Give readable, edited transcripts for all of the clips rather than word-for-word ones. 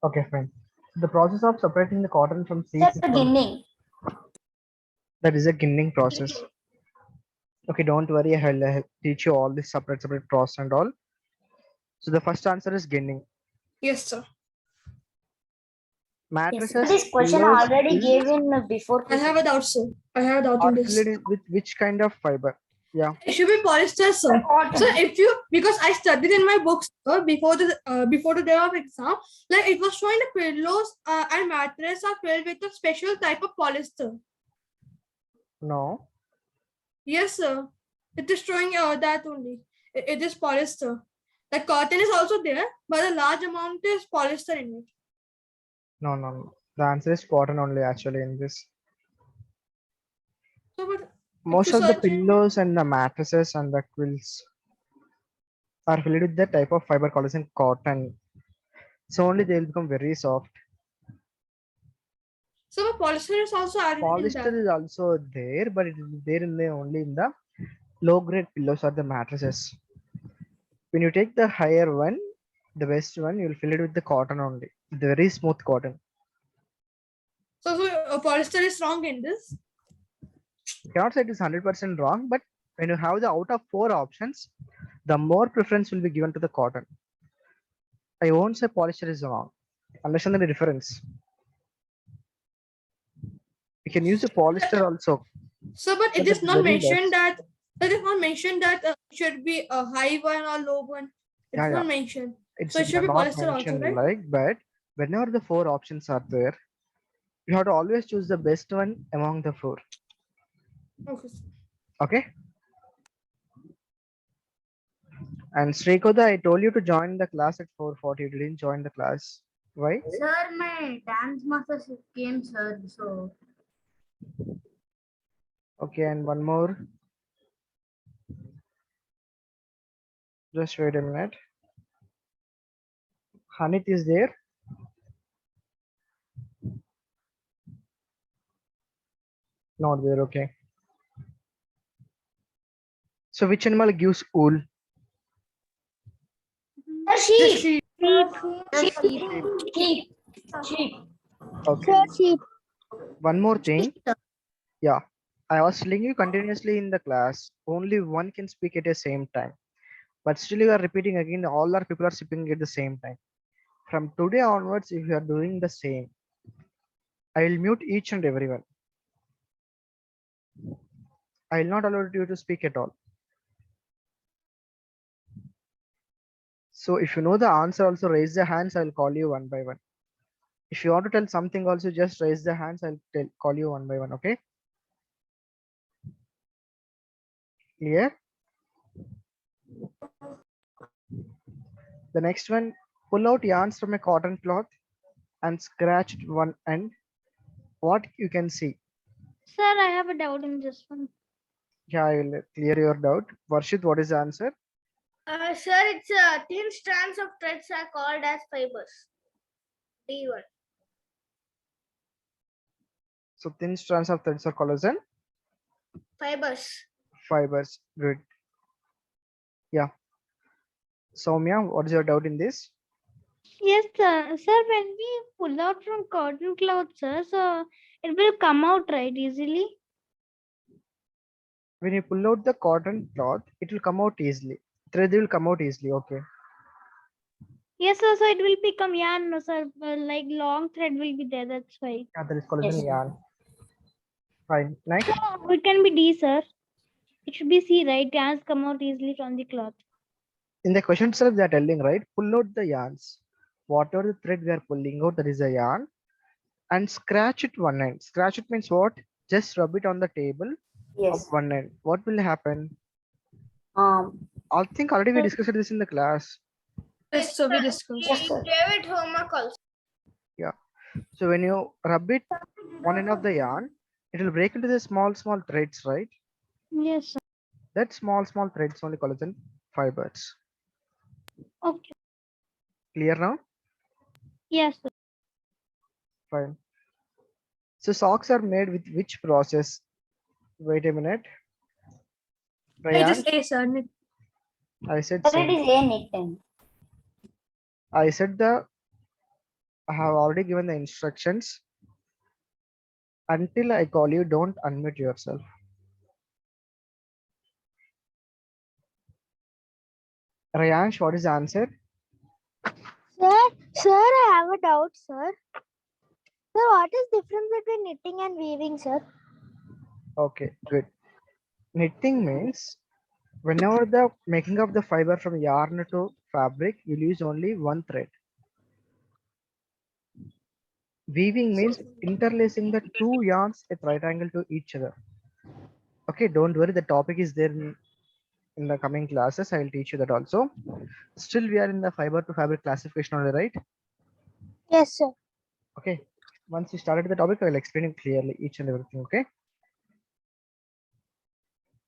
Okay, fine. The process of separating the cotton from seeds That's is the called, ginning. that is a ginning process. Okay, don't worry, I'll teach you all this separate process and all. So the first answer is ginning. Yes, sir. Mattresses, This question pillows, already quilts gave in before. I have a doubt, sir. I have a doubt in are this. filled with which kind of fiber? Yeah. It should be polyester, sir. So if you, because I studied in my books before the day of exam, like it was showing the pillows and mattress are filled with a special type of polyester. No. Yes, sir. It is showing that only. It is polyester. The cotton is also there, but a large amount is polyester in it. No. The answer is cotton only actually in this. So, but Most to of the search, pillows and the mattresses and the quilts are filled with the type of fiber called as in cotton. So only they will become very soft. so the polyester is also added in Polyester that. is also there, but it is there in the only in the low grade pillows or the mattresses. When you take the higher one, the best one, you will fill it with the cotton only, the very smooth cotton. So polyester is wrong in this. You cannot say it is 100% wrong, but when you have the out of 4 options, the more preference will be given to the cotton. I won't say polyester is wrong. Understand the difference. You can use the polyester also. So, but it But is it's not very less. mentioned that it should be a high one or low one. It's not mentioned. It's So it should be not polyester also, mentioned right? like, but whenever the 4 options are there, you have to always choose the best one among the 4. Okay. Okay. And Srikoda, I told you to join the class at 4:40. You didn't join the class. Why? Sir, my dance master came, sir. So Okay, and one more. Just wait a minute. Hanit is there. Not there. Okay. So which animal gives wool? the sheep. Sheep. Sheep. Okay. Sheep. One more thing. Yeah. I was telling you continuously in the class. Only one can speak at the same time. But still you are repeating again. All our people are speaking at the same time. From today onwards, if you are doing the same, I will mute each and everyone. I will not allow you to speak at all. So if you know the answer, also raise the hands. I'll call you one by one. If you want to tell something, also just raise the hands. I'll call you one by one. Okay. Clear? The next one, pull out yarns from a cotton cloth and scratch one end. What you can see? Sir, I have a doubt in this one. Yeah, I will clear your doubt. Varshit, what is the answer? Sir, it's thin strands of threads are called as fibers. D1. So thin strands of threads are called as an Fibers. fibers. Good. Yeah. Soumya, what is your doubt in this? Yes, sir. Sir, when we pull out from cotton cloth, sir, so it will come out right easily. When you pull out the cotton cloth, it will come out easily. Thread will come out easily. Okay. Yes, sir. So it will become yarn, no, sir. Like long thread will be there. That's why. Yeah, that is called as Yes, an yarn. Fine. Next. So it can be D, sir. It should be C, right? Yarns come out easily from the cloth. In the question itself, they are telling, right? Pull out the yarns. Whatever the thread we are pulling out, that is a yarn. And scratch it one end. Scratch it means what? Just rub it on the table of Yes. one end. What will happen? Um. I think already we discussed this in the class. Yes, so we discussed. Yes, sir. David homework also. Yeah. So when you rub it one end of the yarn, it will break into the small threads, right? Yes, sir. That small threads only collagen fibers. Okay. Clear now? Yes, sir. Fine. So socks are made with which process? Wait a minute. It is Rayan, A, sir. I said Sir, it same. is a knit. I said the I have already given the instructions. Until I call you, don't unmute yourself. Rayansh, what is the answer? Sir, I have a doubt, sir. Sir, what is difference between knitting and weaving, sir? Okay, good. Knitting means whenever the making of the fiber from yarn to fabric, you'll use only one thread. Weaving means interlacing the two yarns at right angle to each other. Okay, don't worry, the topic is there in the coming classes. I will teach you that also. Still, we are in the fiber to fabric classification only, right? Yes, sir. Okay, once we started the topic, I will explain it clearly, each and everything. Okay.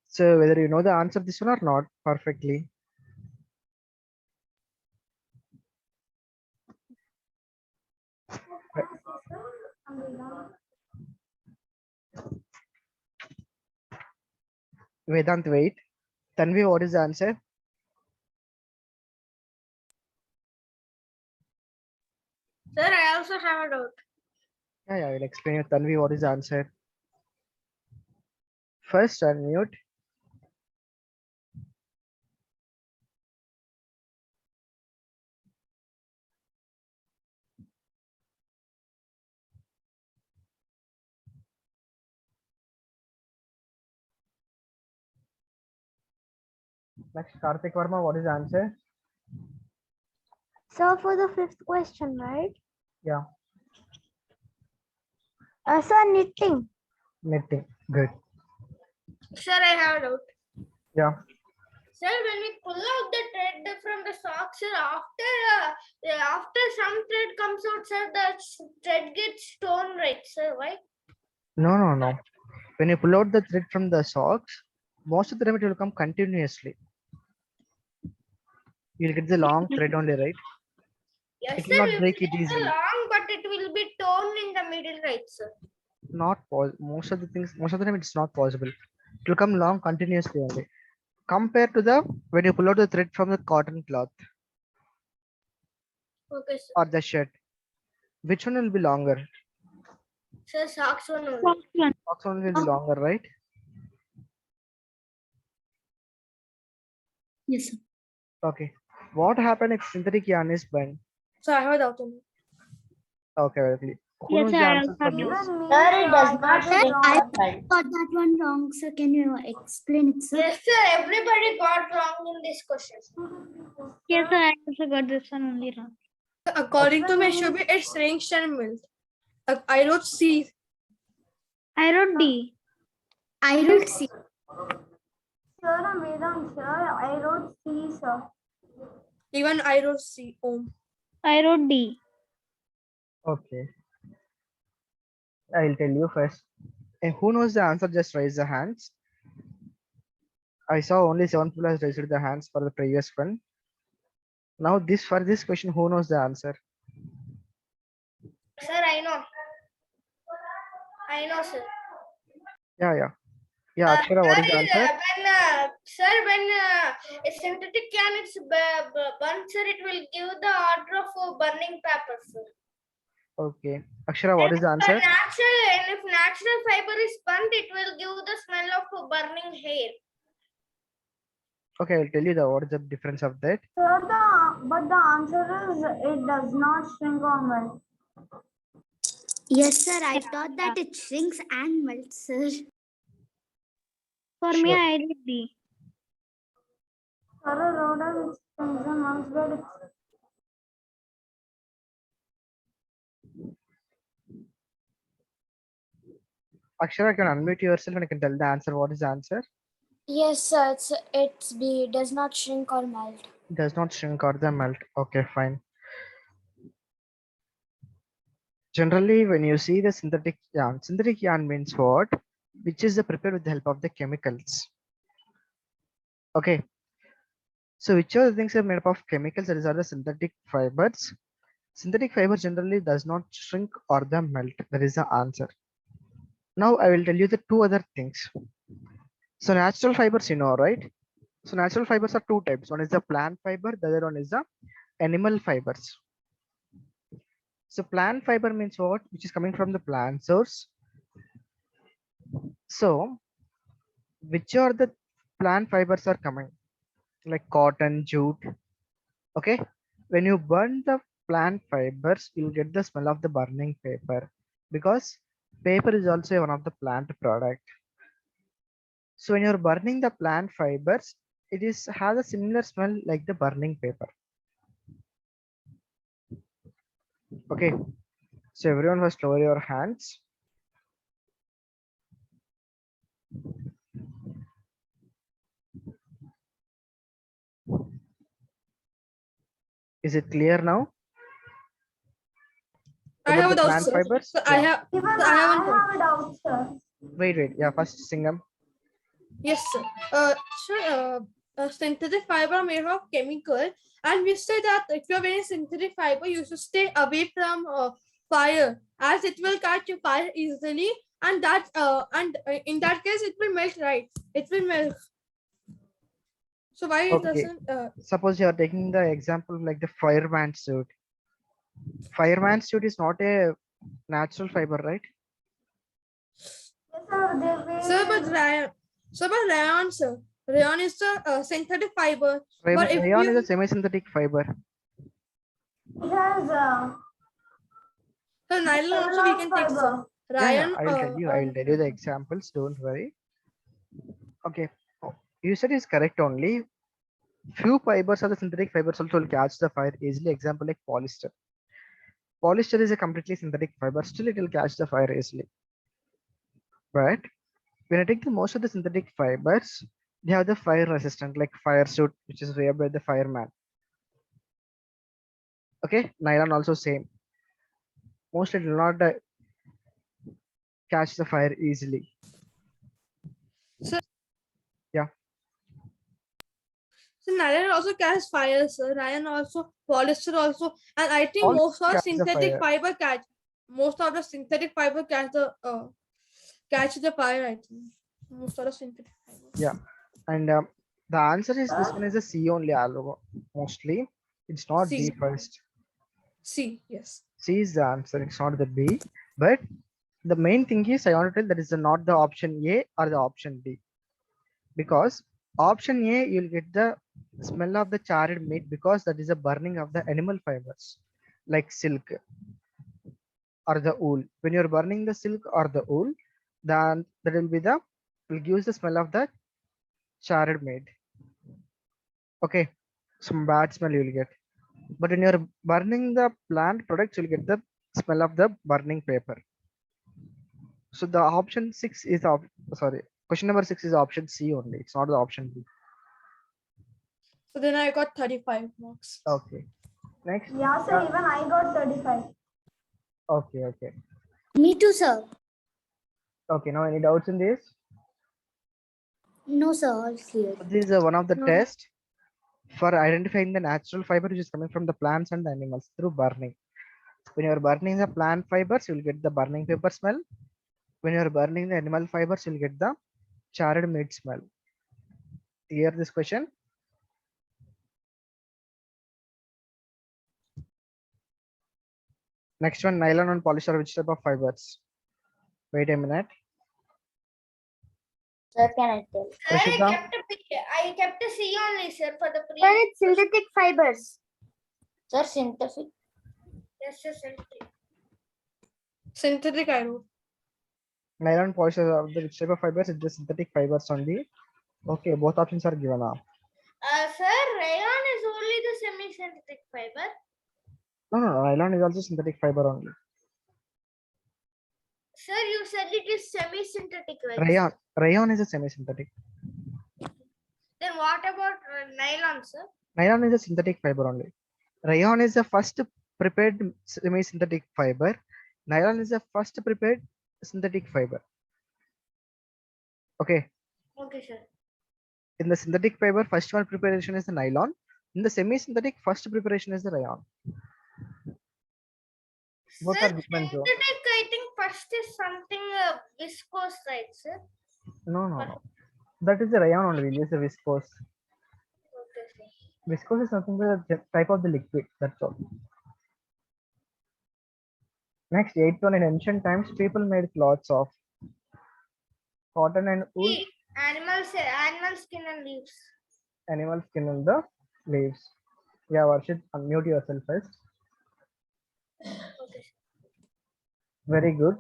So whether you know the answer this one or not perfectly. Vedant, wait. Tanvi, what is the answer? Sir, I also have a doubt. Yeah, I will explain you. Tanvi, what is the answer? First, unmute. Next, Karthik Verma, what is the answer? So for the fifth question, right? Yeah, Sir, knitting. knitting. Good. Sir, I have a doubt. Yeah. Sir, when we pull out the thread from the sock, sir, after some thread comes out, sir, the thread gets torn, right, sir? Why? No. When you pull out the thread from the socks, most of the time it will come continuously. You'll get the long thread only, right? Yes, It sir, will not we will break it get the easily. long, but it will be torn in the middle, right, sir? Not most of the things, most of the time it's not possible. It will come long continuously only. Compared to the when you pull out the thread from the cotton cloth Okay, sir. or the shirt, which one will be longer? Sir, socks one only. Socks one will be longer, right? Yes, sir. Okay. What happened if synthetic yarn is burned? So I have a doubt on it. Okay, very clear. Who Yes, knows sir, the I answer for also this? Sir, it does not shrink I or melt. got that one wrong, sir. Can you explain it, sir? Yes, sir, everybody got wrong in this question. Yes, sir, I also got this one only wrong. According to me, it should be it shrinks and melts. I wrote C. I wrote D. I wrote C. Sir, I'm Vedant, sir. I wrote C, sir. Even I wrote C. Oh. I wrote D. Okay. I'll tell you first. And who knows the answer? Just raise the hands. I saw only 7 people has raised the hands for the previous one. Now this for this question, who knows the answer? Sir, I know. I know, sir. Yeah. Akshara, what is the answer? When a synthetic yarn is burnt, sir, it will give the order of burning paper, sir. Okay. Akshara, what is the answer? If natural fiber is burnt, it will give the smell of burning hair. Okay, I'll tell you what is the difference of that. Sir, but the answer is it does not shrink or melt. Yes, sir. I thought that it shrinks and melts, sir. For me, Sure. I did D. Sir, I wrote as it shrinks and melts, but it's Akshara, can unmute yourself and I can tell the answer. What is the answer? Yes, sir. It's B. Does not shrink or melt. Does not shrink or the melt. Okay, fine. Generally, when you see the synthetic yarn means what? Which is prepared with the help of the chemicals. Okay. So which are the things are made up of chemicals? That is are the synthetic fibers. Synthetic fiber generally does not shrink or the melt. That is the answer. Now I will tell you the two other things. So natural fibers, you know, right? So natural fibers are two types. One is the plant fiber, the other one is the animal fibers. So plant fiber means what? Which is coming from the plant source. So which are the plant fibers are coming? Like cotton, jute. Okay. When you burn the plant fibers, you'll get the smell of the burning paper, because paper is also one of the plant product. So when you're burning the plant fibers, it is has a similar smell like the burning paper. Okay. So everyone first lower your hands. Is it clear now? I About have a the doubt, plant sir. fibers? So Yeah. Even I have one point. have a doubt, sir. Wait. Yeah, first Singham. Yes, sir. Sure. Synthetic fiber are made of chemical, and we say that if you're wearing synthetic fiber, you should stay away from fire, as it will catch fire easily, and in that case, it will melt. Right? It will melt. So why it Okay. doesn't? Suppose you are taking the example like the fireman suit. Fireman suit is not a natural fiber, right? Yes, sir. They Sir, will. but rayon, sir. Rayon is the synthetic fiber. But if Rayon is you a semi-synthetic fiber. It has so nylon also we can take, sir. fiber. Rayon. I'll tell you the examples. Don't worry. Okay. Oh, you said is correct only. Few fibers of the synthetic fibers also will catch the fire easily. Example like polyester. Polyester is a completely synthetic fiber. Still, it will catch the fire easily. But when I take the most of the synthetic fibers, they have the fire resistant, like fire suit, which is wear by the fireman. Okay, nylon also same. Mostly it will not catch the fire easily. So, yeah. So nylon also catches fire, sir. Nylon also, polyester also, and I think All most of catch the synthetic fire. fiber catch. Most of the synthetic fiber catch the fire. I think most of the synthetic fiber. Yeah, and the answer is this one is a C only. Mostly, it's not C. B first. C, yes. C is the answer. It's not the B. But the main thing is I want to tell that is not the option A or the option D, because option A you'll get the smell of the charred meat, because that is a burning of the animal fibers like silk or the wool. When you're burning the silk or the wool, then that will give the smell of the charred meat. Okay, some bad smell you'll get. But when you're burning the plant products, you'll get the smell of the burning paper. So the option 6 is question number 6 is option C only. It's not the option B. So then I got 35 marks. Okay. Next. Yeah, sir. Even I got 35. Okay. Me too, sir. Okay. Now any doubts in this? No, sir. All clear. This is one of the No. tests for identifying the natural fiber which is coming from the plants and the animals through burning. When you're burning the plant fibers, you'll get the burning paper smell. When you're burning the animal fibers, you'll get the charred meat smell. Clear this question? Next one, nylon and polyester, which type of fibers? Wait a minute. Sir, can I tell? Rashida? I kept a C only, sir, for the pre. Sir, it's synthetic fibers. Sir, synthetic. Yes, sir, synthetic. Synthetic, I wrote. Nylon and polyester are the which type of fibers? It's the synthetic fibers only. Okay, both options are given now. Sir, rayon is only the semi-synthetic fiber. No, nylon is also synthetic fiber only. Sir, you said it is semi-synthetic, right? Rayon is a semi-synthetic. Then what about nylon, sir? Nylon is a synthetic fiber only. Rayon is the first prepared semi-synthetic fiber. Nylon is the first prepared synthetic fiber. Okay. Okay, sir. In the synthetic fiber, first one preparation is the nylon. In the semi-synthetic, first preparation is the rayon. Both Sir, are different. synthetic, I think first is something viscose, right, sir? No. That is the rayon only. This is the viscose. Okay, sir. Viscose is nothing but the type of the liquid. That's all. Next, 8th one, in ancient times, people made cloths of cotton and wool, Animal skin and leaves. animal skin, and the leaves. Yeah, Varshit, unmute yourself first. Okay. Very good.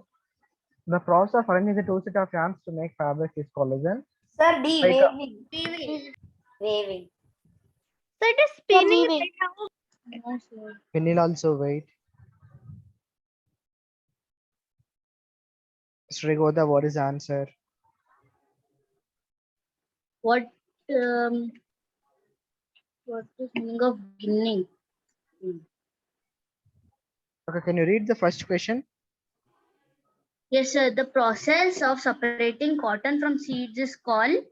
The process of arranging the two set of yarns to make fabric is collagen. Sir, D, Like, waving. Weaving. Waving. So it is spinning. Vinyl also wait. Srigoda, what is the answer? What is meaning of ginning? Okay, can you read the first question? Yes, sir. The process of separating cotton from seeds is called.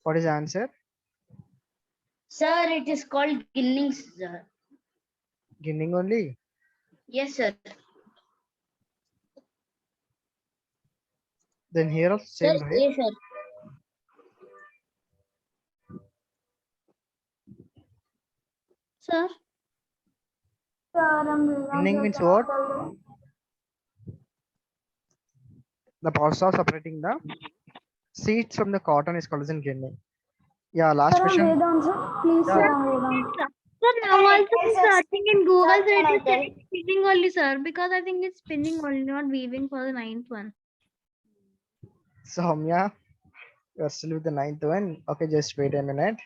What is the answer? Sir, it is called ginning, sir. Ginning only. Yes, sir. Then here also same, Sir, right? yes, sir. Sir, Ginning means what? The process of separating the seeds from the cotton is called as in ginning. Yeah, last question. Please, Yeah. sir, now also I'm searching in Google, Sir, so can I it is tell? saying spinning only, sir, because I think it's spinning only, not weaving for the 9th one. Soumya, you're still with the 9th one. Okay, just wait a minute.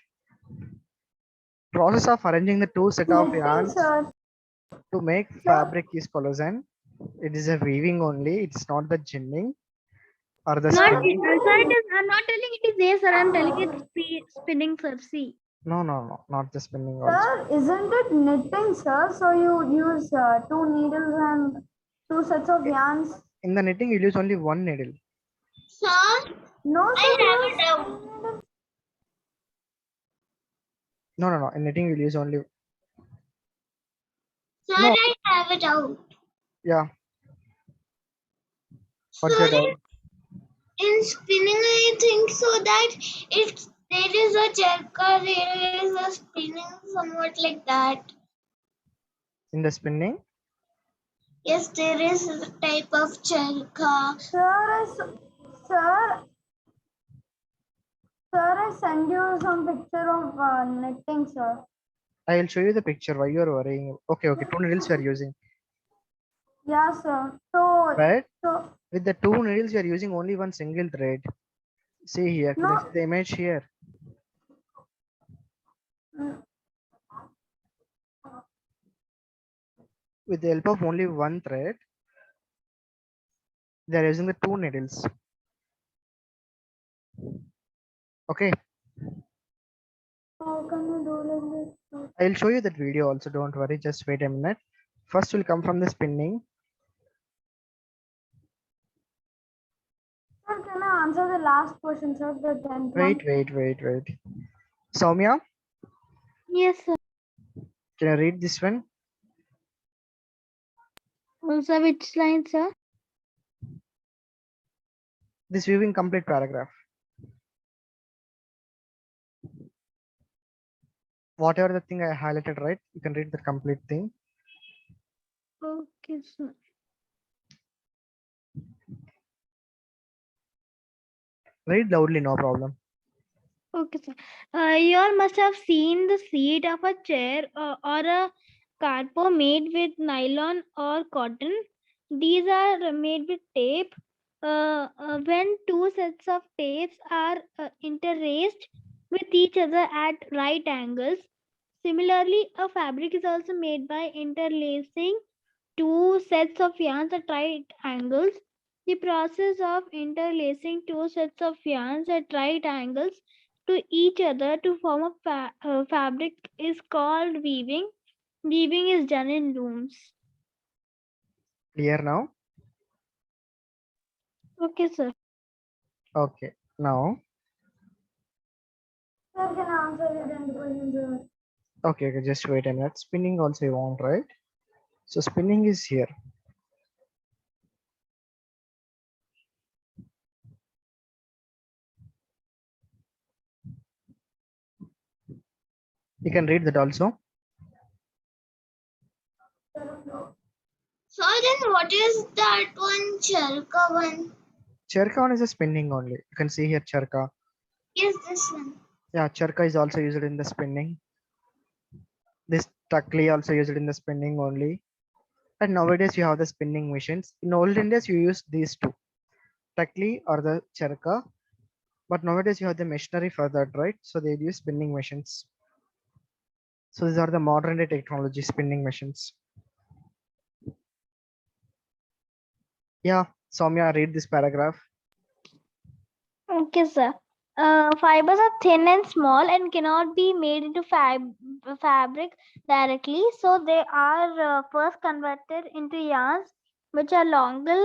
Process of arranging the two set of yarns to make fabric is collagen. It is a weaving only. It's not the ginning or the Not, spinning. sir, it is, I'm not telling it is there, sir. I'm telling it's spinning, sir. See. No, not the spinning also. Sir, isn't it knitting, sir? So you use 2 needles and 2 sets of yarns? In the knitting, you use only one needle. Sir, No, sir. I have a doubt. No. In knitting, you use only. Sir, No. I have a doubt. Yeah. What's your Sir, doubt? in spinning, I think so that if there is a charka, there is a spinning, somewhat like that. In the spinning? Yes, there is a type of charka. Sir, I send you some picture of knitting, sir. I will show you the picture. Why you are worrying? Okay. 2 needles we are using. Yeah, sir. So, Right? so With the 2 needles, we are using only one single thread. See here. Can you No. see the image here? mm, With the help of only one thread, they are using the 2 needles. Okay. how can you do like this? Sir? I'll show you that video also. Don't worry. Just wait a minute. First, will come from the spinning. Sir, can I answer the last question, sir? The 10th one. Wait. Soumya, Yes, sir. can you read this one? Also, which line, sir? This viewing complete paragraph. Whatever the thing I highlighted, right? You can read the complete thing. Okay, sir. Read loudly, no problem. Okay, sir. You all must have seen the seat of a chair or a carpo made with nylon or cotton. These are made with tape. When two sets of tapes are interlaced with each other at right angles. Similarly, a fabric is also made by interlacing two sets of yarns at right angles. The process of interlacing two sets of yarns at right angles to each other to form a fabric is called weaving. Weaving is done in looms. Clear now? Okay, sir. Okay. Now, Sir, can I answer the 10th question, sir? okay. Just wait a minute. Spinning also you want, right? So spinning is here. You can read that also. So then what is that one Charka one? Charka one is a spinning only. You can see here charka. Yes, this one. Yeah, charka is also used in the spinning. This takli also used in the spinning only. And nowadays you have the spinning machines. In olden days you use these two, takli or the charka. But nowadays you have the machinery for that, right? So they use spinning machines. So these are the modern day technology spinning machines. Yeah, Soumya, read this paragraph. Okay, sir. Fibers are thin and small and cannot be made into fabric directly. So they are first converted into yarns, which are longer,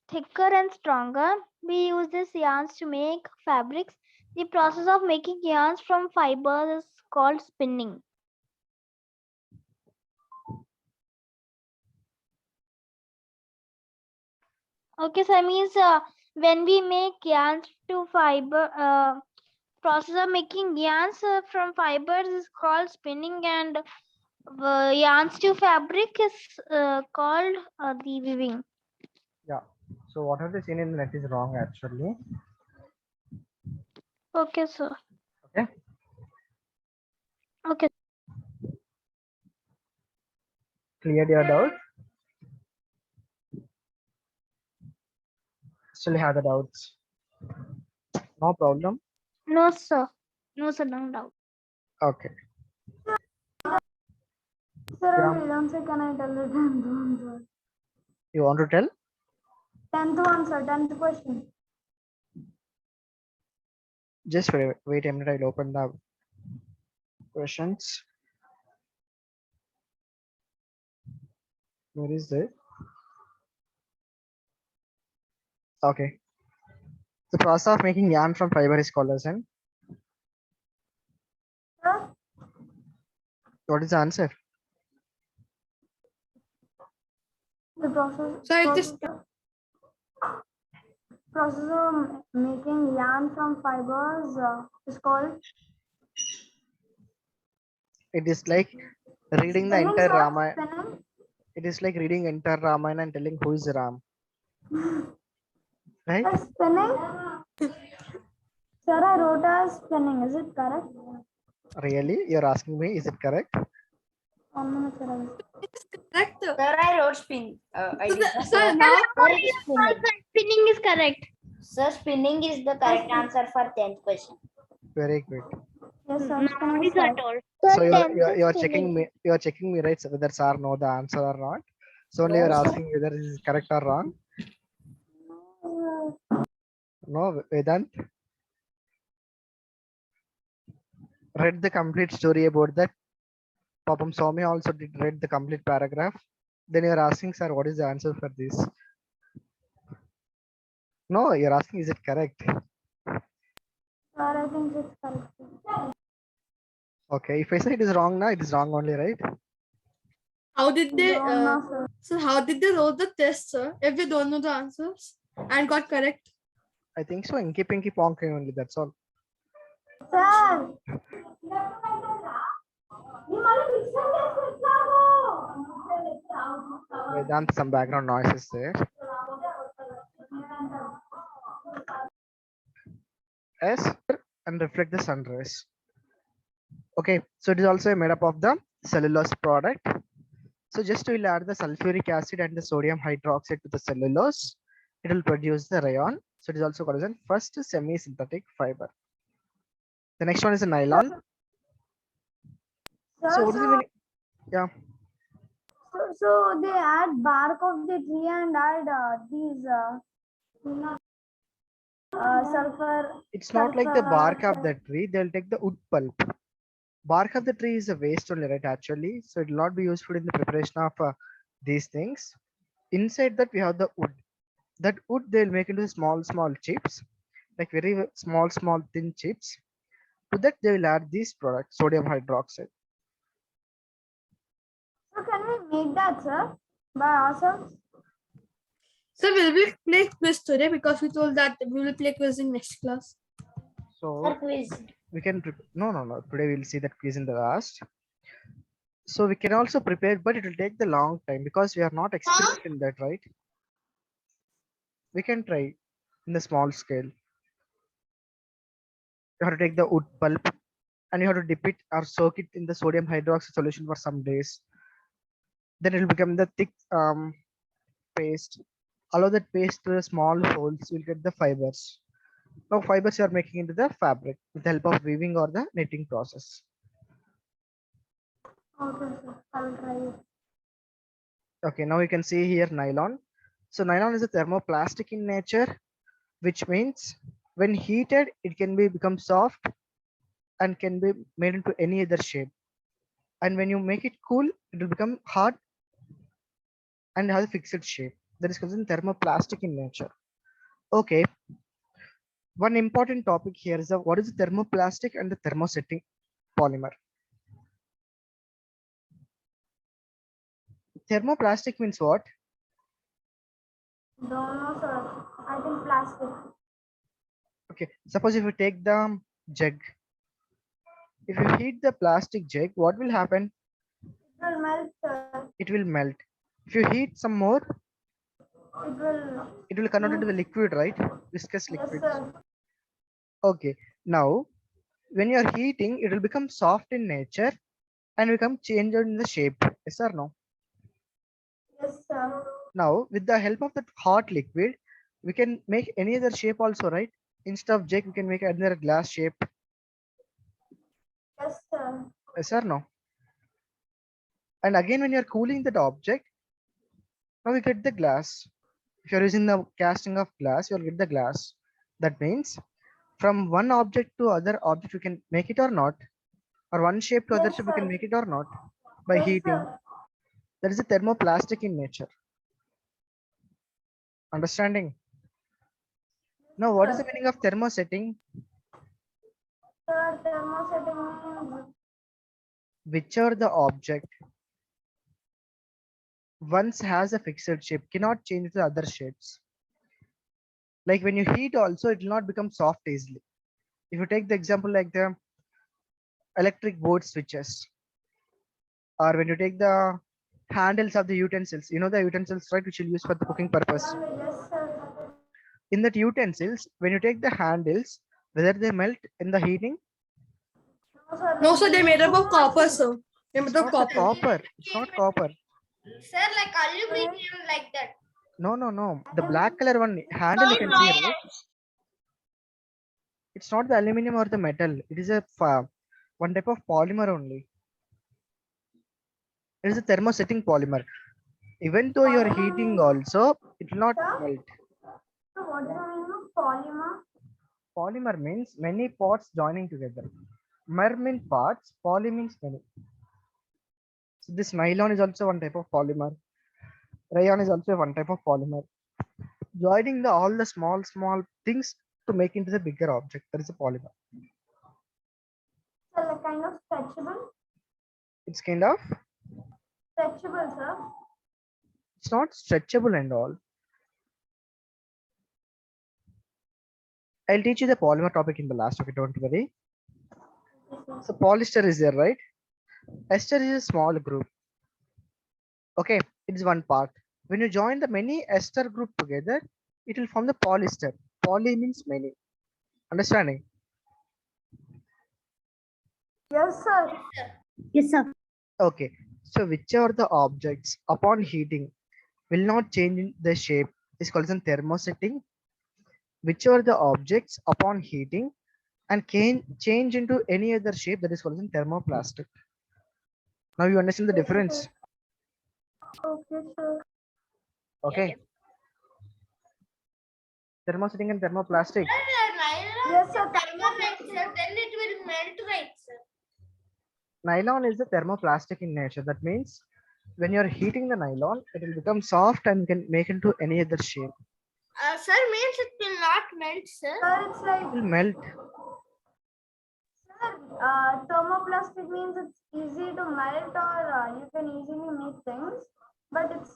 thicker, and stronger. We use these yarns to make fabrics. The process of making yarns from fibers is called spinning. Okay, so that means when we make yarns to fiber, process of making yarns from fibers is called spinning, and yarns to fabric is called the weaving. Yeah. So what have they seen in the net is wrong actually. Okay, sir. Okay. Okay. Cleared your doubt? Still have the doubts? No problem. No, sir. No, sir. No doubt. Okay. Sir, Yeah. I don't say, can I tell the 10th one, sir? You want to tell? 10th one, sir, 10th question. Just wait a minute. I'll open the questions. Where is it? Okay. The process of making yarn from fiber is called as an. Sir, What is the answer? the process. So it is Process of making yarn from fibers is called It is like reading the spinning, entire sir, Ramayana. spinning. It is like reading entire Ramayana and telling who is Ram. Right? Sir, spinning. Sir, I wrote as spinning. Is it correct? Really? You're asking me, is it correct? 1 minute, sir. correct. Sir, I wrote spin. I So did the- not sir, write- now Sir, it is spinning. Spinning is correct. Sir, spinning is the correct answer for 10th question. Very good. Yes, sir, No, spinning is these are correct. told. So you're checking me. You're checking me, right? So whether sir know the answer or not. So only you're No, sir. asking whether this is correct or wrong. No, Vedant. Read the complete story about that. Papam Swami also did read the complete paragraph. Then you're asking, sir, what is the answer for this? No, you're asking, is it correct? Sir, I think it's correct. Okay, if I say it is wrong now, it is wrong only, right? how did they No, no, sir. so how did they wrote the test, sir, if they don't know the answers and got correct? I think so. Inky Pinky Ponky only, that's all. Sir. Vedant, some background noise is there. Yes, and reflect the sun rays. Okay, so it is also made up of the cellulose product. So just we'll add the sulfuric acid and the sodium hydroxide to the cellulose. It will produce the rayon. So it is also called as a first semi-synthetic fiber. The next one is a nylon. Sir, So what is the meaning? Yeah. So they add bark of the tree and add these sulfur. It's not like the sulfur bark of oxide. the tree. They'll take the wood pulp. Bark of the tree is a waste only, right? Actually, so it will not be useful in the preparation of these things. Inside that we have the wood. That wood they'll make into small chips, like very small thin chips. To that they will add these products, sodium hydroxide. So can we make that, sir, by ourselves? So will we play quiz today, because we told that we will play quiz in next class? So Sir, quiz. we can no. Today we'll see that quiz in the last. So we can also prepare, but it will take the long time because we are not experienced in that, right? We can try in the small scale. You have to take the wood pulp and you have to dip it or soak it in the sodium hydroxide solution for some days. Then it will become the thick paste. Allow that paste to the small holes, you'll get the fibers. Now fibers you are making into the fabric with the help of weaving or the knitting process. Okay, sir. I will try it. Okay, now you can see here nylon. So nylon is a thermoplastic in nature, which means when heated, it can be become soft and can be made into any other shape. And when you make it cool, it will become hard and has a fixed shape. That is considered thermoplastic in nature. Okay, one important topic here is what is the thermoplastic and the thermosetting polymer. Thermoplastic means what? Don't know, sir. I think plastic. Okay, suppose if you take the jug, if you heat the plastic jug, what will happen? It will melt, sir. It will melt. If you heat some more, It will. it will convert into the liquid, right? Viscous Yes, liquid. sir. Okay, now when you are heating, it will become soft in nature and become changed in the shape. Yes or no? Yes, sir. Now, with the help of that hot liquid, we can make any other shape also, right? Instead of jug, we can make another glass shape. Yes, sir. Yes or no? And again, when you're cooling that object, now we get the glass. If you're using the casting of glass, you'll get the glass. That means from one object to other object, we can make it or not, or one shape to other Yes, shape, we can sir. make it or not by Yes, heating. sir. That is a thermoplastic in nature. Understanding? Now, what is the Sir. meaning of thermosetting? Sir, thermosetting means Whichever the object once has a fixed shape cannot change to other shapes. Like when you heat also, it will not become soft easily. If you take the example like the electric board switches, or when you take the handles of the utensils, you know the utensils, right, which you use for the cooking purpose. yes, sir. In that utensils, when you take the handles, whether they melt in the heating, No, sir. No, sir, they're made up of copper, sir. They're made it's of not the copper. copper. It's not copper. Sir, like aluminum, like that. No, no, no. The black color one handle you can see, right? It's not the aluminum or the metal. It is a one type of polymer only. It is a thermosetting polymer. Even though you are heating also, it will not Sir? melt. So what is the meaning of polymer? Polymer means many parts joining together. Mer means parts, poly means many. So this nylon is also one type of polymer. Rayon is also one type of polymer. Joining all the small things to make into the bigger object. That is a polymer. So like kind of stretchable? It's kind of, Stretchable, sir. it's not stretchable and all. I'll teach you the polymer topic in the last, okay, don't worry. So polyester is there, right? Ester is a small group. Okay, it is one part. When you join the many ester group together, it will form the polyester. Poly means many. Understanding? Yes, sir. Yes, sir. Okay. So whichever the objects upon heating will not change in the shape is called as thermosetting. Whichever the objects upon heating and can change into any other shape, that is called as thermoplastic. Now you understand the difference. Okay, sir. Okay. Thermosetting and thermoplastic. Yes, sir. Thermometer, then it will melt, right, sir? Nylon is a thermoplastic in nature. That means when you're heating the nylon, it will become soft and can make into any other shape. Sir, means it will not melt, sir. Sir, it's like, It will melt. sir, thermoplastic means it's easy to melt or you can easily make things, but it's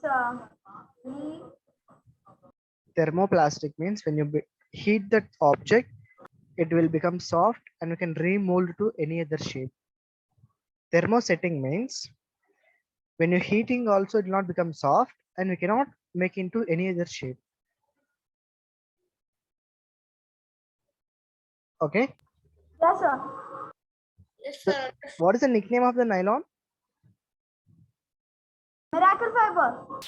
we Thermoplastic means when you heat that object, it will become soft and you can remold to any other shape. Thermosetting means When you're heating also, it will not become soft and we cannot make into any other shape. Okay. Yes, sir. Yes, So sir. what is the nickname of the nylon? Miracle fiber.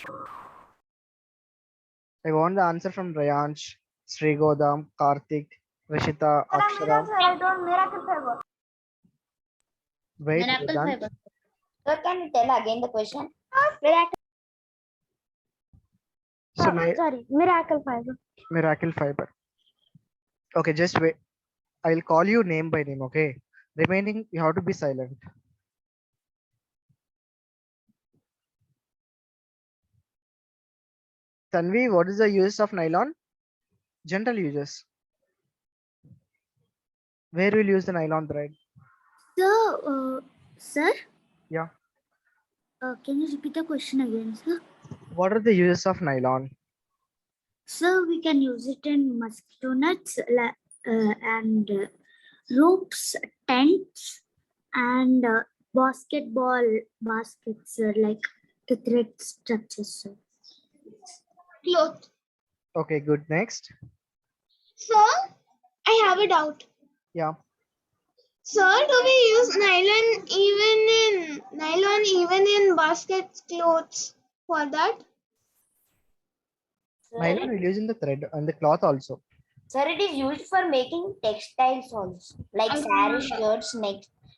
I want the answer from Rayansh, Srigodam, Karthik, Rishita, Sir, I'm Akshara. sir. I told miracle fiber. Wait, Miracle Vedant. fiber. Sir, can you tell again the question? So Sorry, miracle fiber. miracle fiber. Okay, just wait. I'll call you name by name. Okay. Remaining, you have to be silent. Tanvi, what is the use of nylon? General uses. Where will you use the nylon thread? So, sir, Yeah. can you repeat the question again, sir? What are the uses of nylon? So we can use it in mosquito nets and ropes, tents, and basketball baskets, like the thread structures. Sir. Cloth. Okay, good. Next. Sir, I have a doubt. Yeah. Sir, do we use nylon even in basket clothes for that? Nylon will use in the thread and the cloth also. Sir, it is used for making textiles also, like saree, shirts,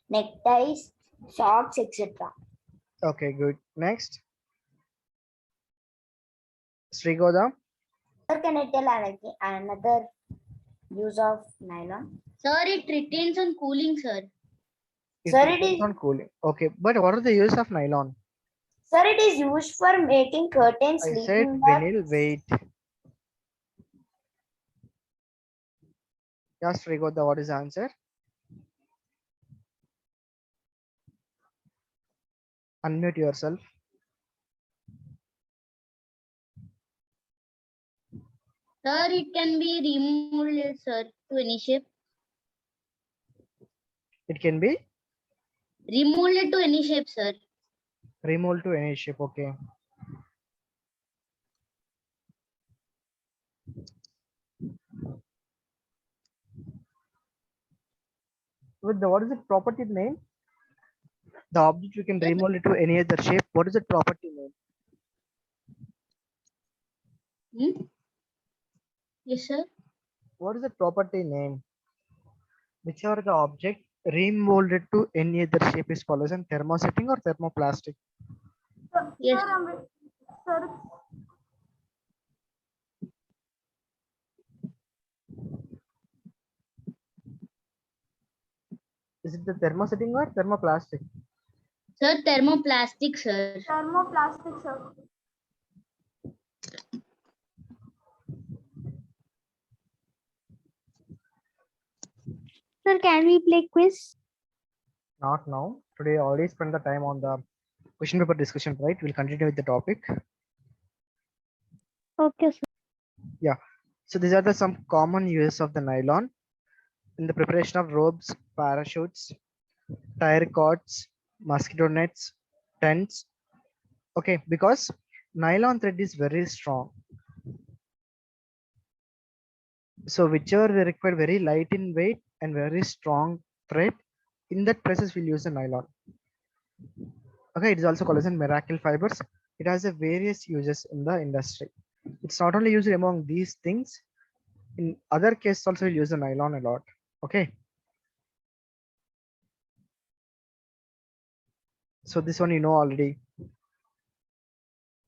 neckties, socks, etc. Okay, good. Next. Srigoda. Sir, can I tell another use of nylon? Sir, it retains on cooling, sir. Sir, it depends is on cooling. Okay, but what are the use of nylon? Sir, it is used for making curtains, I said sleeping bags. vinyl. Wait. Yes, Srigoda, what is the answer? Unmute yourself. Sir, it can be removed, sir, to any shape. It can be Remolded to any shape, sir. remolded to any shape. Okay. With the what is the property name? The object you can remold it to any other shape. What is the property name? Yes, sir. What is the property name? Whichever the object remolded to any other shape is called as a thermosetting or thermoplastic. Yes. Sir, Is it the thermosetting or thermoplastic? Sir, thermoplastic, sir. thermoplastic, sir. Sir, can we play quiz? Not now. Today I already spent the time on the question paper discussion, right? We'll continue with the topic. Okay, sir. Yeah. So these are the some common uses of the nylon in the preparation of ropes, parachutes, tire cords, mosquito nets, tents. Okay, because nylon thread is very strong. So whichever they require very light in weight and very strong thread, in that process we'll use the nylon. Okay, it is also called as in miracle fibers. It has a various uses in the industry. It's not only used among these things. In other cases also we'll use the nylon a lot. Okay. So this one you know already.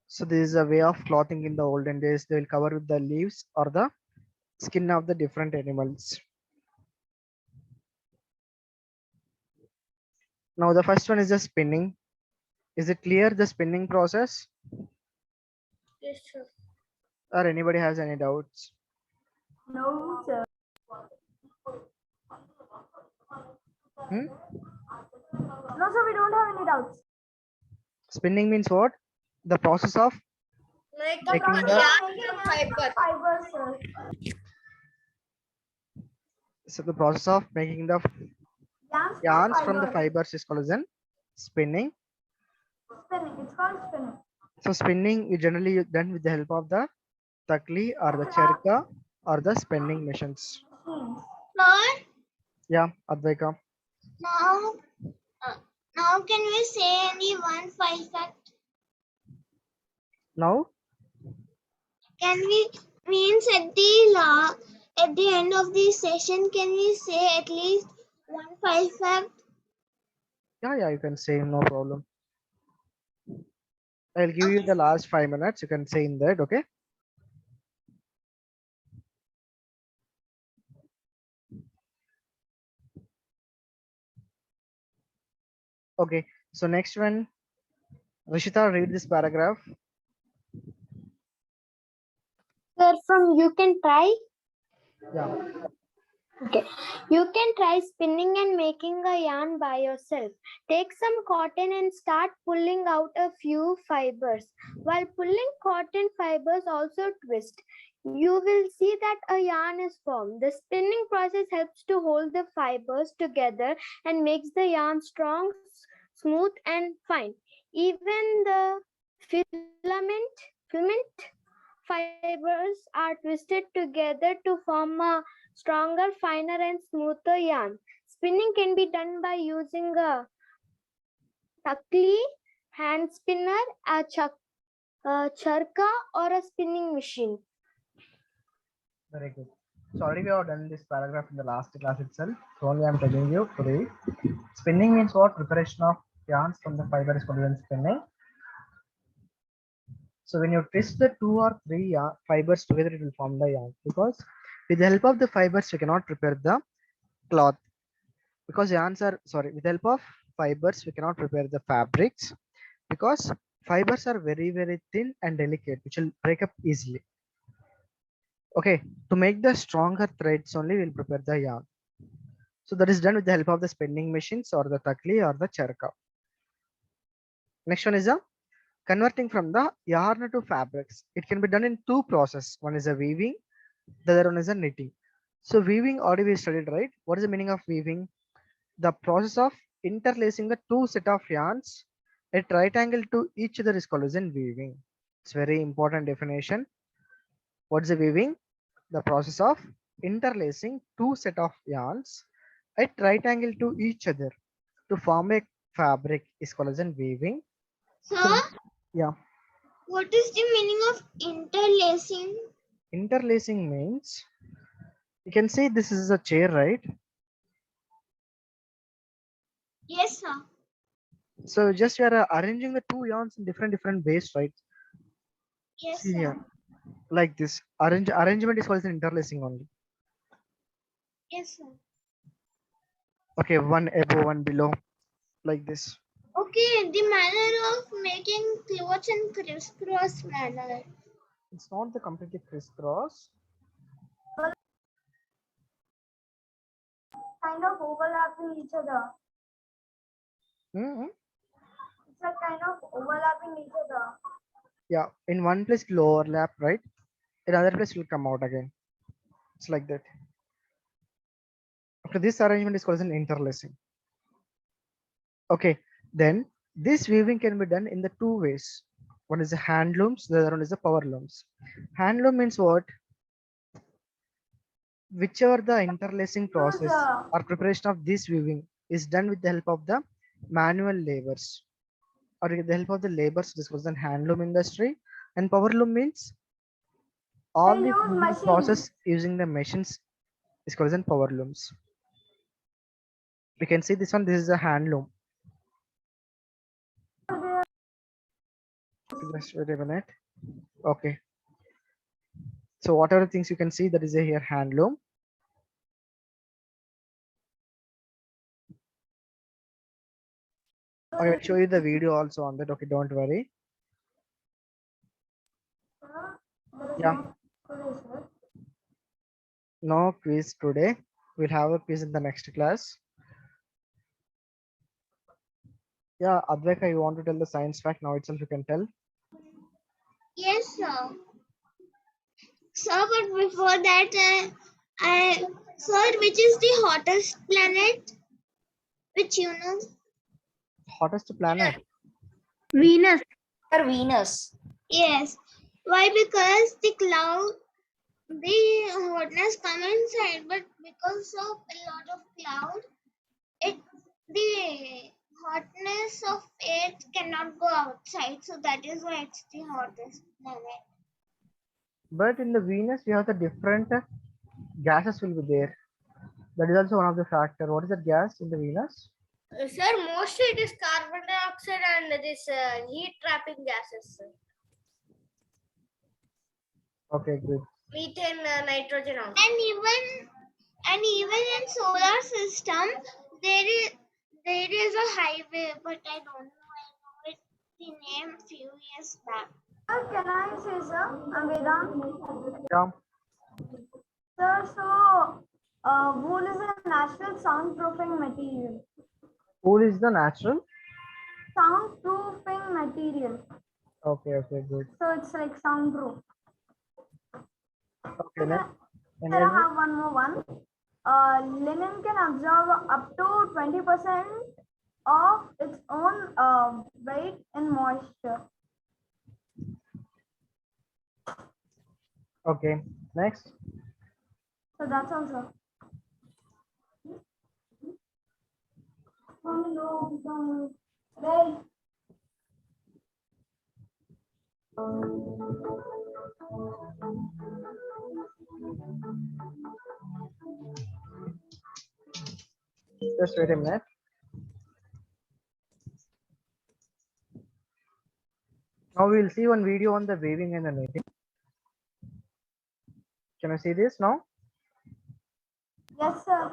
So this is a way of clothing in the olden days. They will cover with the leaves or the skin of the different animals. Now the first one is the spinning. Is it clear the spinning process? Yes, sir. Or anybody has any doubts? No, sir. Hmm? No, sir, we don't have any doubts. Spinning means what? The process of Like making the yarn from fiber. Fibers, sir. the process of making the yarns from the fibers. fibers is called as in spinning. Spinning. It's called spinning. So spinning is generally done with the help of the takli or the charka or the spinning machines. Machines. Sir, Yeah, Advaika. now can we say any one file fact? Now, Can we means at the end of the session, can we say at least one file fact? yeah, you can say no problem. I'll give you the last 5 minutes. You can say in that, okay? Okay, so next one, Rishita, read this paragraph. Sir, from you can try. Yeah, Okay. You can try spinning and making a yarn by yourself. Take some cotton and start pulling out a few fibers. While pulling cotton fibers also twist. You will see that a yarn is formed. The spinning process helps to hold the fibers together and makes the yarn strong, smooth and fine. Even the filament fibers are twisted together to form a stronger, finer, and smoother yarn. Spinning can be done by using a takli, hand spinner, a charka, or a spinning machine. very good. So already we have done this paragraph in the last class itself. So only I'm telling you today. Spinning means what? Preparation of yarns from the fiber is called as spinning. So when you twist the 2 or 3 fibers together, it will form the yarn. Because with the help of the fibers, you cannot prepare the cloth. Because yarns are, sorry, with the help of fibers, we cannot prepare the fabrics. Because fibers are very, very thin and delicate, which will break up easily. Okay, to make the stronger threads only, we'll prepare the yarn. So that is done with the help of the spinning machines or the takli or the charka. Next one is a converting from the yarn to fabrics. It can be done in two processes. One is a weaving, the other one is a knitting. So weaving already we studied, right? What is the meaning of weaving? The process of interlacing the two set of yarns at right angle to each other is called as in weaving. It's very important definition. What's the weaving? The process of interlacing two set of yarns at right angle to each other to form a fabric is called as in weaving. Sir, So, yeah, what is the meaning of interlacing? interlacing means you can say this is a chair, right? Yes, sir. So just you are arranging the two yarns in different ways, right? Yes, See sir. here, like this. Arrangement is called as interlacing only. Yes, sir. Okay, one above, one below, like this. Okay, the manner of making clothes and crisscross manner. It's not the completely crisscross. Kind of overlapping each other. Mhm. It's a kind of overlapping each other. Yeah, in one place it will overlap, right? In other place it will come out again. It's like that. Okay, this arrangement is called as an interlacing. Okay, then this weaving can be done in the two ways. One is the hand looms, the other one is the power looms. Hand loom means what? Whichever the interlacing process or preparation of this weaving is done with the help of the manual labors or with the help of the labors, this was the hand loom industry. And power loom means all They the use weaving machines. process using the machines is called as power looms. We can see this one, this is a hand loom. Just wait a minute. Okay. So whatever things you can see, that is a here hand loom. I will show you the video also on that. Okay, don't worry. Yeah. No quiz today. We'll have a quiz in the next class. Yeah, Advaika, you want to tell the science fact now itself? You can tell. Yes, sir. Sir, but before that, sir, which is the hottest planet? Which you know? Hottest planet. Venus. For Venus. Yes. Why? Because the cloud, the hotness come inside, but because of a lot of cloud, the hotness of it cannot go outside. So that is why it's the hottest planet. But in the Venus, we have the different gases will be there. That is also one of the factor. What is that gas in the Venus? Sir, mostly it is carbon dioxide and this heat trapping gases. Sir. Okay, good. Methane, nitrogen also. And even in solar system, there is a highway, but I don't know. I know it the name few years back. Sir, can I say, sir? I'm Vedant. Yeah. Sir, so wool is a natural soundproofing material. Wool is the natural. Soundproofing material. Okay, good. So it's like soundproof. Okay, next. Sir, I have one more one. Linen can absorb up to 20% of its own weight in moisture. Okay, next. So that's also. Well, Just wait a minute. Now we will see one video on the weaving and the knitting. Can I see this now? yes, sir.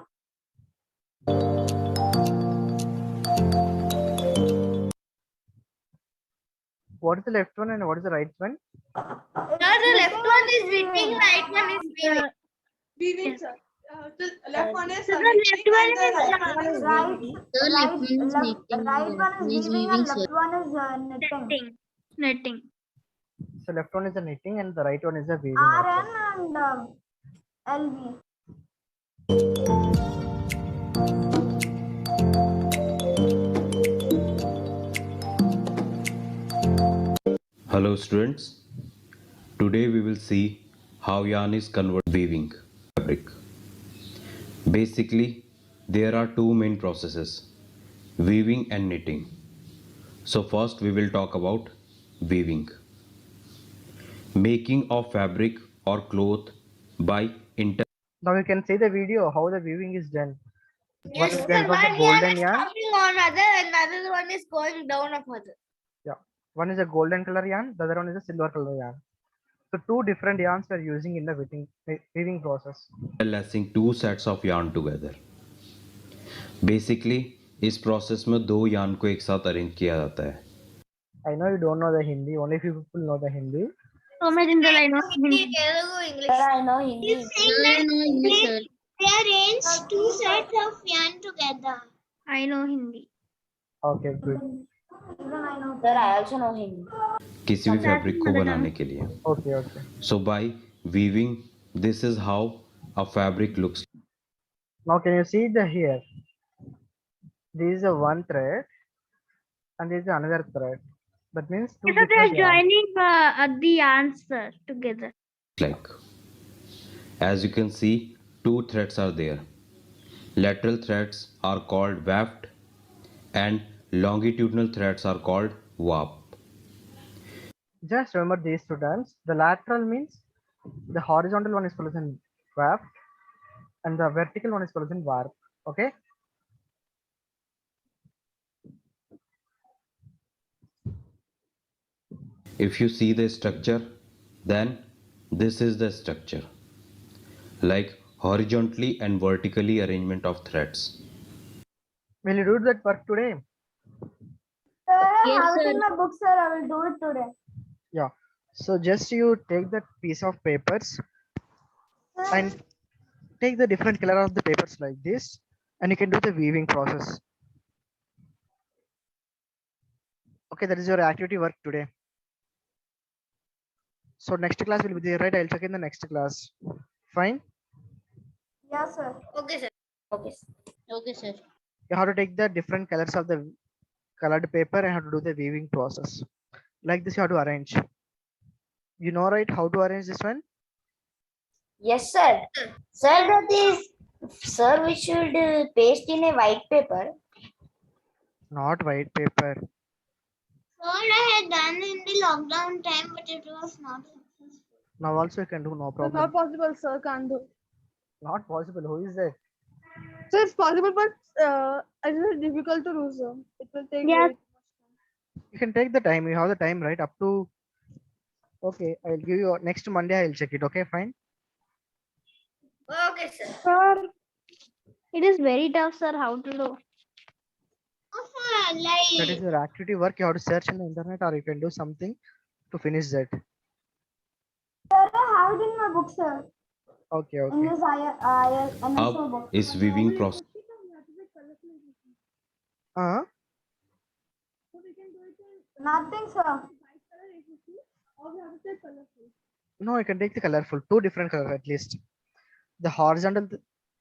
What is the left one and what is the right one? Sir, the left one is knitting, right one is weaving. Weaving, sir. The left one is So the left one is right one is Right, weaving. right one is weaving and left one is knitting. knitting. So left one is the knitting and the right one is the weaving. RN and LV. Hello students, today we will see how yarn is converted weaving fabric. Basically, there are two main processes, weaving and knitting. So first we will talk about weaving. Making of fabric or cloth by Now you can see the video how the weaving is done. Yes, One is sir. done from the One golden yarn is yarn. coming on other, and another one is going down of other. Yeah, one is a golden color yarn, the other one is a silver color yarn. So two different yarns we are using in the weaving process. interlacing two sets of yarn together. Basically, इस process में दो yarn को एक साथ arrange किया जाता है. I know you don't know the Hindi, only few people know the Hindi. So much in the line of Hindi, Telugu, English. Sir, I know Hindi. He's saying that they arrange two sets of yarn together. I know Hindi. Okay, good. Even I know. Sir, I also know Hindi. किसी भी fabric को बनाने के लिए. Okay. So by weaving, this is how a fabric looks. Now can you see the here? This is a one thread and this is another thread. That means two So they are different yarns. joining the yarns together. Like, as you can see, two threads are there. Lateral threads are called weft and longitudinal threads are called warp. Just remember these two terms. The lateral means the horizontal one is called as weft and the vertical one is called as warp. Okay. If you see the structure, then this is the structure, like horizontally and vertically arrangement of threads. Will you do that work today? Sir, I Yes, have it sir. in my book, sir. I will do it today. Yeah. So just you take that piece of papers and take the different color of the papers like this, and you can do the weaving process. Okay, that is your activity work today. So next class will be there, right? I'll check in the next class. Fine. Yes, sir. Okay, sir. Okay. Okay, sir. You have to take the different colors of the colored paper and have to do the weaving process. Like this, you have to arrange. You know, right? How to arrange this one? Yes, sir. Sir, that is, sir, we should paste in a white paper. Not white paper. All I had done in the lockdown time, but it was not successful. Now also you can do, no It's problem. not possible, sir. Can't do. Not possible. Who is that? So it's possible, but it is difficult to do, sir. It will take Yes. very You can take the time. You have the time, right? Up to. Okay, I'll give you next Monday. I'll check it. Okay, fine. Okay, sir. Sir, it is very tough, sir, how to do. That Like, is your activity work. You have to search in the internet, or you can do something to finish that. Sir, I have it in my book, sir. Okay, In okay. this ISO अब book. इस weaving process Uh, Nothing, sir. no, I can take the colorful. Two different color at least. The horizontal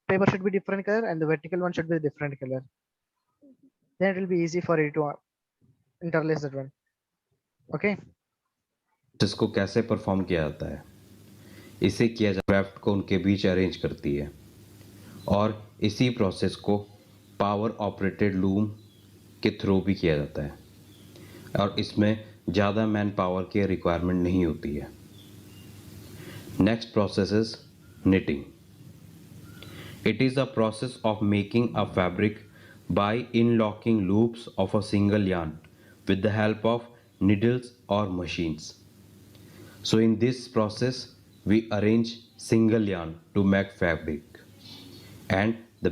paper should be different color, and the vertical one should be different color. Then it will be easy for you to interlace that one. Okay. को कैसे perform किया जाता है, इसे किया जाता है, craft को उनके बीच अरेंज करती है और इसी प्रोसेस को पावर ऑपरेटेड लूम के थ्रू भी किया जाता है और इसमें ज़्यादा मैन पावर की रिक्वायरमेंट नहीं होती है. Next process is knitting. It is a process of making a fabric by interlocking loops of a single yarn with the help of needles or machines. So in this process, we arrange single yarn to make fabric, and